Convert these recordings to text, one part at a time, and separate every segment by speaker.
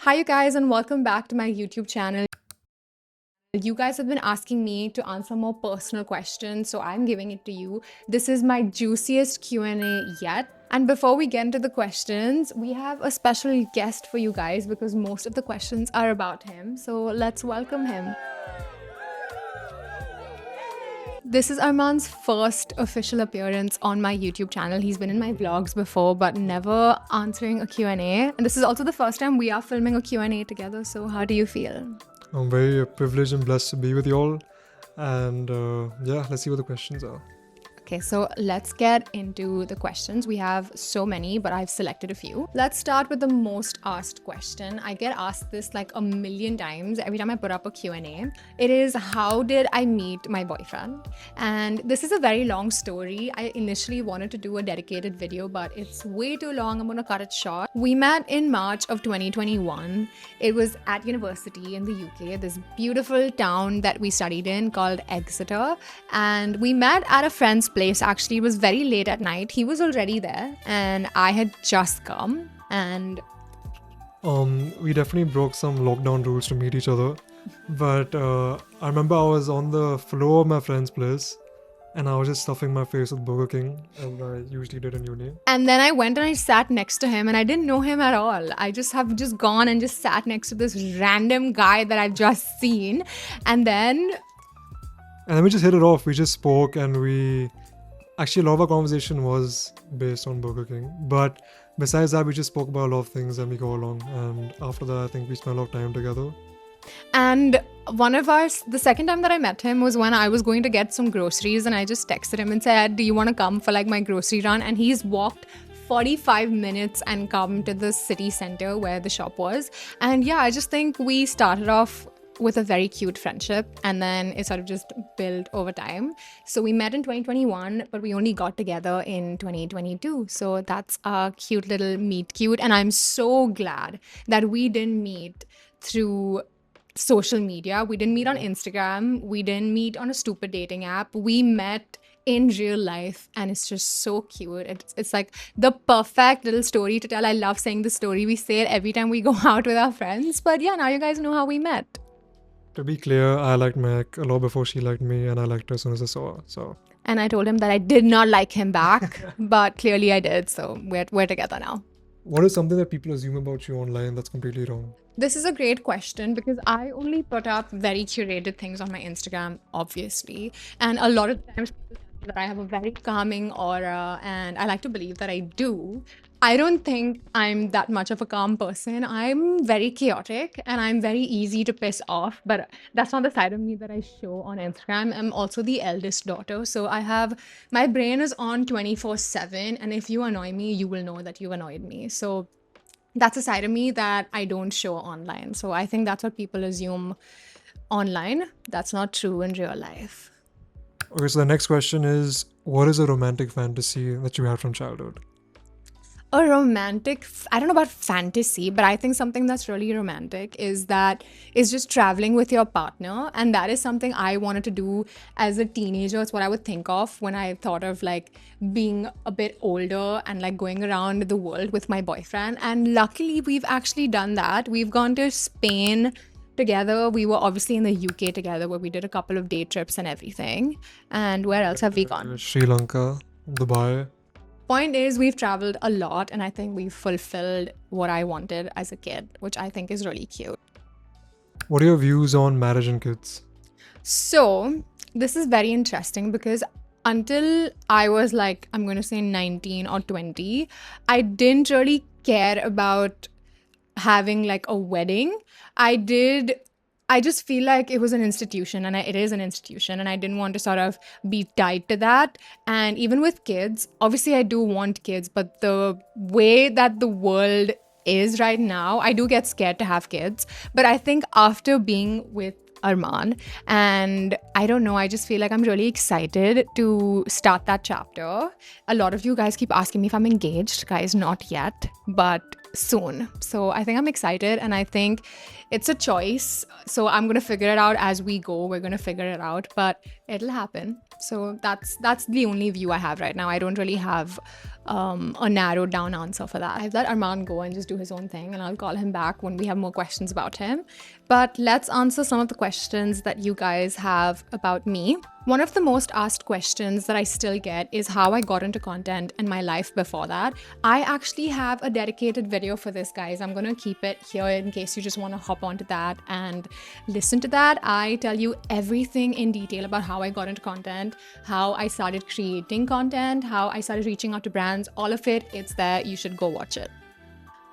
Speaker 1: Hi you guys and welcome back to my YouTube channel. You guys have been asking me to answer more personal questions, so I'm giving it to you. This is my juiciest Q&A yet. And before we get into the questions, we have a special guest for you guys because most of the questions are about him. So let's welcome him. This is Arman's first official appearance on my YouTube channel. He's been in my vlogs before, but never answering a Q&A. And this is also the first time we are filming a Q&A together. So how do you feel?
Speaker 2: I'm very privileged and blessed to be with you all. And yeah, let's see what the questions are.
Speaker 1: Okay, so let's get into the questions. We have so many, but I've selected a few. Let's start with the most asked question. I get asked this like a million times every time I put up a Q&A. It is, how did I meet my boyfriend? And this is a very long story. I initially wanted to do a dedicated video, but it's way too long. I'm gonna cut it short. We met in March of 2021. It was at university in the UK, this beautiful town that we studied in called Exeter. And we met at a friend's place. Actually, it was very late at night. He was already there and I had just come, and
Speaker 2: we definitely broke some lockdown rules to meet each other. But I remember I was on the floor of my friend's place and I was just stuffing my face with Burger King, as I usually did in uni.
Speaker 1: And then I went and I sat next to him and I didn't know him at all. I just have gone and just sat next to this random guy that I've just seen. And then
Speaker 2: we just hit it off. We just spoke, and actually, a lot of our conversation was based on Burger King. But besides that, we just spoke about a lot of things and we go along. And after that, I think we spent a lot of time together.
Speaker 1: And the second time that I met him was when I was going to get some groceries, and I just texted him and said, do you want to come for like my grocery run? And he's walked 45 minutes and come to the city center where the shop was. And yeah, I just think we started off with a very cute friendship, and then it sort of just built over time. So we met in 2021, but we only got together in 2022. So that's a cute little meet cute. And I'm so glad that we didn't meet through social media. We didn't meet on Instagram. We didn't meet on a stupid dating app. We met in real life, and it's just so cute. It's like the perfect little story to tell. I love saying the story. We say it every time we go out with our friends. But yeah, now you guys know how we met.
Speaker 2: To be clear, I liked Mehek a lot before she liked me, and I liked her as soon as I saw her. So.
Speaker 1: And I told him that I did not like him back, but clearly I did. So we're together now.
Speaker 2: What is something that people assume about you online that's completely wrong?
Speaker 1: This is a great question because I only put up very curated things on my Instagram, obviously. And a lot of times that I have a very calming aura, and I like to believe that I do. I don't think I'm that much of a calm person. I'm very chaotic and I'm very easy to piss off, but that's not the side of me that I show on Instagram. I'm also the eldest daughter, so my brain is on 24/7, and if you annoy me, you will know that you annoyed me. So that's a side of me that I don't show online. So I think that's what people assume online. That's not true in real life.
Speaker 2: Okay, so the next question is, what is a romantic fantasy that you had from childhood?
Speaker 1: I don't know about fantasy, but I think something that's really romantic is just traveling with your partner. And that is something I wanted to do as a teenager. It's what I would think of when I thought of like being a bit older and like going around the world with my boyfriend. And luckily we've actually done that. We've gone to Spain together. We were obviously in the UK together, where we did a couple of day trips and everything. And where else have we gone?
Speaker 2: Sri Lanka, Dubai.
Speaker 1: Point is, we've traveled a lot, and I think we've fulfilled what I wanted as a kid, which I think is really cute.
Speaker 2: What are your views on marriage and kids?
Speaker 1: So this is very interesting because until I was like, I'm going to say 19 or 20, I didn't really care about having like a wedding. I just feel like it was an institution, and it is an institution, and I didn't want to sort of be tied to that. And even with kids, obviously I do want kids, but the way that the world is right now, I do get scared to have kids. But I think after being with Arman, and I don't know, I just feel like I'm really excited to start that chapter. A lot of you guys keep asking me if I'm engaged. Guys, not yet, but soon. So I think I'm excited, and I think it's a choice. So I'm gonna figure it out as we go. We're gonna figure it out, but it'll happen. So that's the only view I have right now. I don't really have a narrowed down answer for that. I've let Arman go and just do his own thing, and I'll call him back when we have more questions about him. But let's answer some of the questions that you guys have about me. One of the most asked questions that I still get is how I got into content and my life before that. I actually have a dedicated video for this, guys. I'm gonna keep it here in case you just want to hop onto that and listen to that. I tell you everything in detail about how I got into content, how I started creating content, how I started reaching out to brands, all of it. It's there. You should go watch it.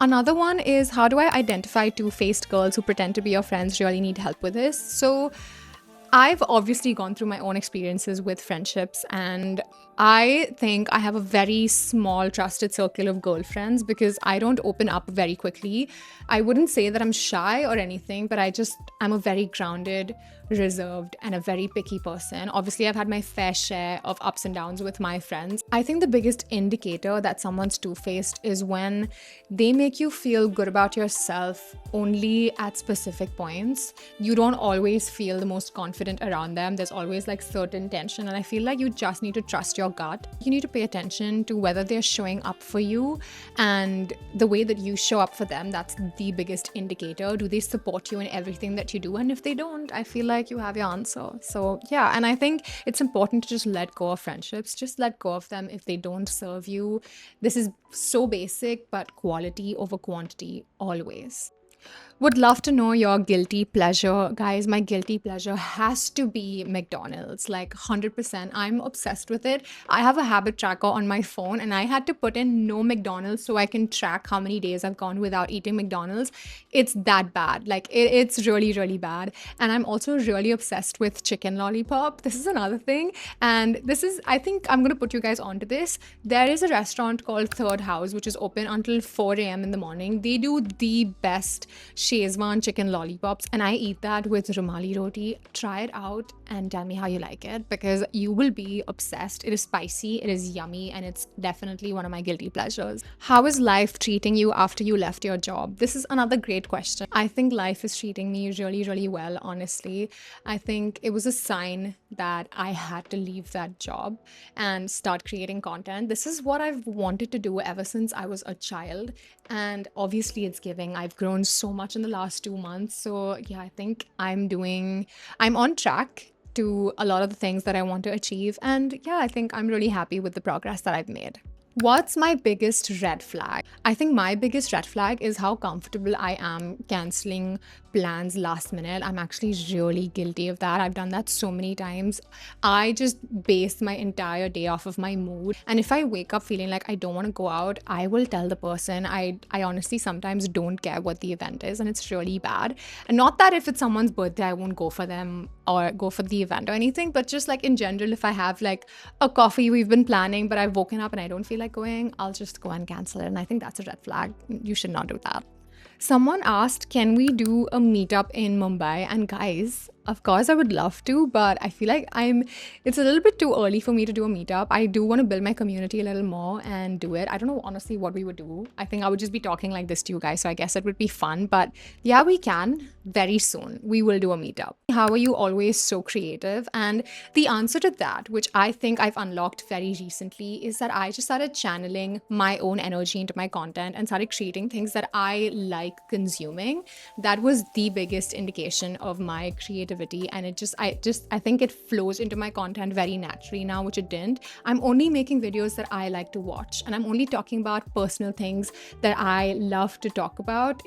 Speaker 1: Another one is, how do I identify two-faced girls who pretend to be your friends? Really need help with this. So I've obviously gone through my own experiences with friendships, and I think I have a very small trusted circle of girlfriends because I don't open up very quickly. I wouldn't say that I'm shy or anything, but I'm a very grounded, reserved, and a very picky person. Obviously, I've had my fair share of ups and downs with my friends. I think the biggest indicator that someone's two-faced is when they make you feel good about yourself only at specific points. You don't always feel the most confident around them. There's always like certain tension, and I feel like you just need to trust your gut. You need to pay attention to whether they're showing up for you, and the way that you show up for them, that's the biggest indicator. Do they support you in everything that you do? And if they don't, I feel like you have your answer. So yeah, and I think it's important to just let go of friendships. Just let go of them if they don't serve you. This is so basic, but quality over quantity always. Would love to know your guilty pleasure. Guys, my guilty pleasure has to be McDonald's, like 100%. I'm obsessed with it. I have a habit tracker on my phone, and I had to put in no McDonald's so I can track how many days I've gone without eating McDonald's. It's that bad. Like it's really, really bad. And I'm also really obsessed with chicken lollipop. This is another thing. And I think I'm going to put you guys onto this. There is a restaurant called Third House, which is open until 4 a.m. in the morning. They do the best Shezwan chicken lollipops, and I eat that with rumali roti. Try it out and tell me how you like it, because you will be obsessed. It is spicy, it is yummy, and it's definitely one of my guilty pleasures. How is life treating you after you left your job? This is another great question. I think life is treating me really, really well, honestly. I think it was a sign that I had to leave that job and start creating content. This is what I've wanted to do ever since I was a child, and obviously it's giving. I've grown so much in the last 2 months. So yeah, I think I'm on track to a lot of the things that I want to achieve. And yeah, I think I'm really happy with the progress that I've made. What's my biggest red flag? I think my biggest red flag is how comfortable I am canceling plans last minute. I'm actually really guilty of that. I've done that so many times. I just base my entire day off of my mood. And if I wake up feeling like I don't want to go out, I will tell the person. I honestly sometimes don't care what the event is, and it's really bad. And not that if it's someone's birthday, I won't go for them or go for the event or anything, but just like in general, if I have like a coffee we've been planning, but I've woken up and I don't feel like going, I'll just go and cancel it. And I think that's a red flag. You should not do that. Someone asked, can we do a meetup in Mumbai? And guys, of course I would love to, but I feel like it's a little bit too early for me to do a meetup. I do want to build my community a little more and do it. I don't know honestly what we would do. I think I would just be talking like this to you guys, so I guess it would be fun. But yeah, we can very soon. We will do a meetup. How are you always so creative? And the answer to that, which I think I've unlocked very recently, is that I just started channeling my own energy into my content and started creating things that I like consuming. That was the biggest indication of my creativity. And I think it flows into my content very naturally now, which it didn't. I'm only making videos that I like to watch, and I'm only talking about personal things that I love to talk about.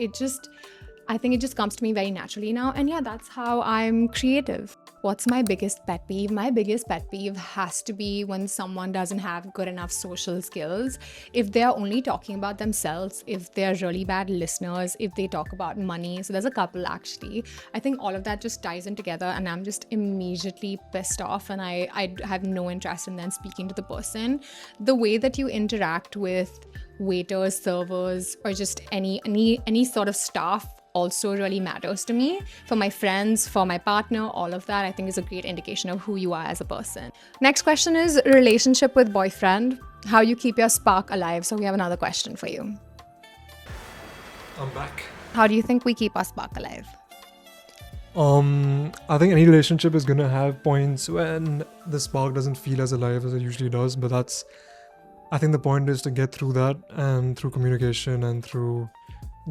Speaker 1: I think it just comes to me very naturally now. And yeah, that's how I'm creative. What's my biggest pet peeve? My biggest pet peeve has to be when someone doesn't have good enough social skills. If they're only talking about themselves, if they're really bad listeners, if they talk about money. So there's a couple actually. I think all of that just ties in together, and I'm just immediately pissed off, and I have no interest in then speaking to the person. The way that you interact with waiters, servers, or just any sort of staff also really matters to me. For my friends, for my partner, all of that I think is a great indication of who you are as a person. Next question is relationship with boyfriend, how you keep your spark alive. So we have another question for you.
Speaker 2: I'm back.
Speaker 1: How do you think we keep our spark alive?
Speaker 2: I think any relationship is gonna have points when the spark doesn't feel as alive as it usually does, but I think the point is to get through that, and through communication and through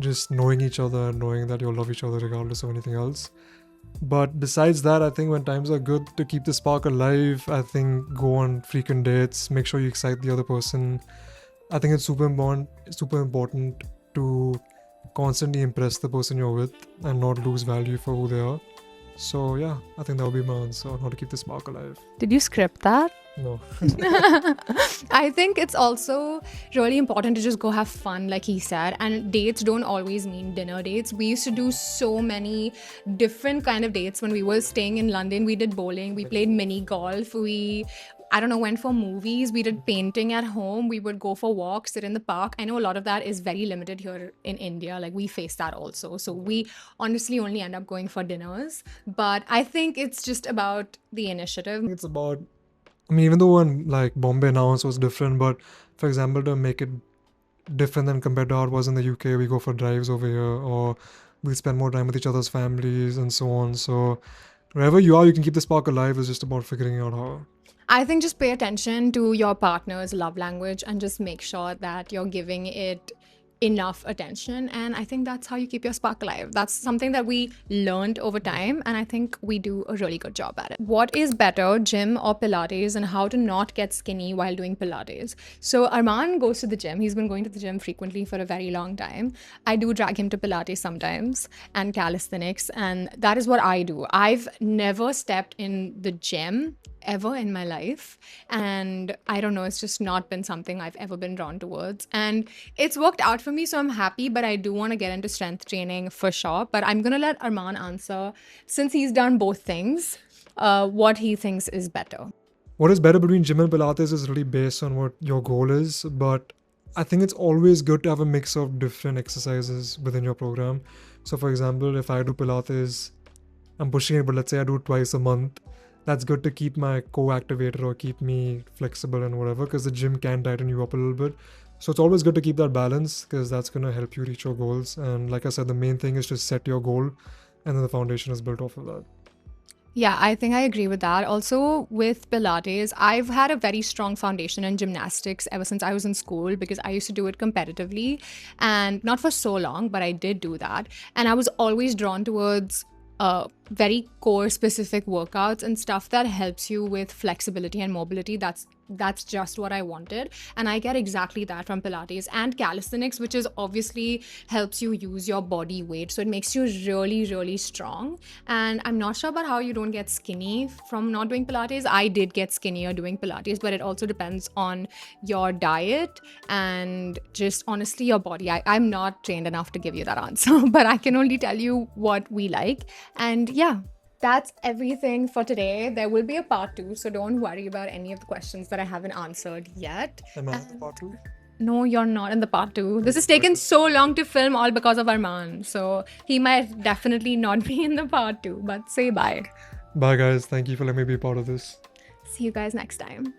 Speaker 2: just knowing each other and knowing that you'll love each other regardless of anything else. But besides that, I think when times are good, to keep the spark alive, I think go on frequent dates, make sure you excite the other person. I think it's super important to constantly impress the person you're with and not lose value for who they are. So yeah, I think that would be my answer on how to keep the spark alive.
Speaker 1: Did you script that?
Speaker 2: No.
Speaker 1: I think it's also really important to just go have fun, like he said. And dates don't always mean dinner dates. We used to do so many different kind of dates when we were staying in London. We did bowling, we played mini golf, went for movies, we did painting at home, we would go for walks, sit in the park. I know a lot of that is very limited here in India. Like, we face that also. So we honestly only end up going for dinners. But I think it's just about the initiative.
Speaker 2: It's about, even though when like Bombay now so it's different, but for example, to make it different than compared to how it was in the UK, we go for drives over here, or we spend more time with each other's families and so on. So wherever you are, you can keep the spark alive. It's just about figuring out how.
Speaker 1: I think just pay attention to your partner's love language and just make sure that you're giving it enough attention. And I think that's how you keep your spark alive. That's something that we learned over time, and I think we do a really good job at it. What is better, gym or Pilates, and how to not get skinny while doing Pilates? So Arman goes to the gym. He's been going to the gym frequently for a very long time. I do drag him to Pilates sometimes and calisthenics, and that is what I do. I've never stepped in the gym ever in my life, and I don't know, it's just not been something I've ever been drawn towards, and it's worked out for me, so I'm happy. But I do want to get into strength training for sure. But I'm gonna let Arman answer, since he's done both things, what he thinks is better.
Speaker 2: What is better between gym and Pilates is really based on what your goal is, but I think it's always good to have a mix of different exercises within your program. So for example, if I do Pilates, I'm pushing it, but let's say I do it twice a month, that's good to keep my co-activator or keep me flexible and whatever, because the gym can tighten you up a little bit. So it's always good to keep that balance, because that's going to help you reach your goals. And like I said, the main thing is to set your goal, and then the foundation is built off of that.
Speaker 1: Yeah, I think I agree with that. Also, with Pilates, I've had a very strong foundation in gymnastics ever since I was in school, because I used to do it competitively, and not for so long, but I did do that. And I was always drawn towards very core specific workouts and stuff that helps you with flexibility and mobility. That's just what I wanted, and I get exactly that from Pilates and calisthenics, which is obviously helps you use your body weight, so it makes you really strong. And I'm not sure about how you don't get skinny from not doing Pilates. I did get skinnier doing Pilates, but it also depends on your diet and just honestly your body. I'm not trained enough to give you that answer, but I can only tell you what we like. And yeah, that's everything for today. There will be a part 2, so don't worry about any of the questions that I haven't answered yet.
Speaker 2: Am I in part 2?
Speaker 1: No, you're not in the part 2. This has taken so long to film, all because of Arman. So he might definitely not be in the part 2, but say bye.
Speaker 2: Bye guys, thank you for letting me be part of this.
Speaker 1: See you guys next time.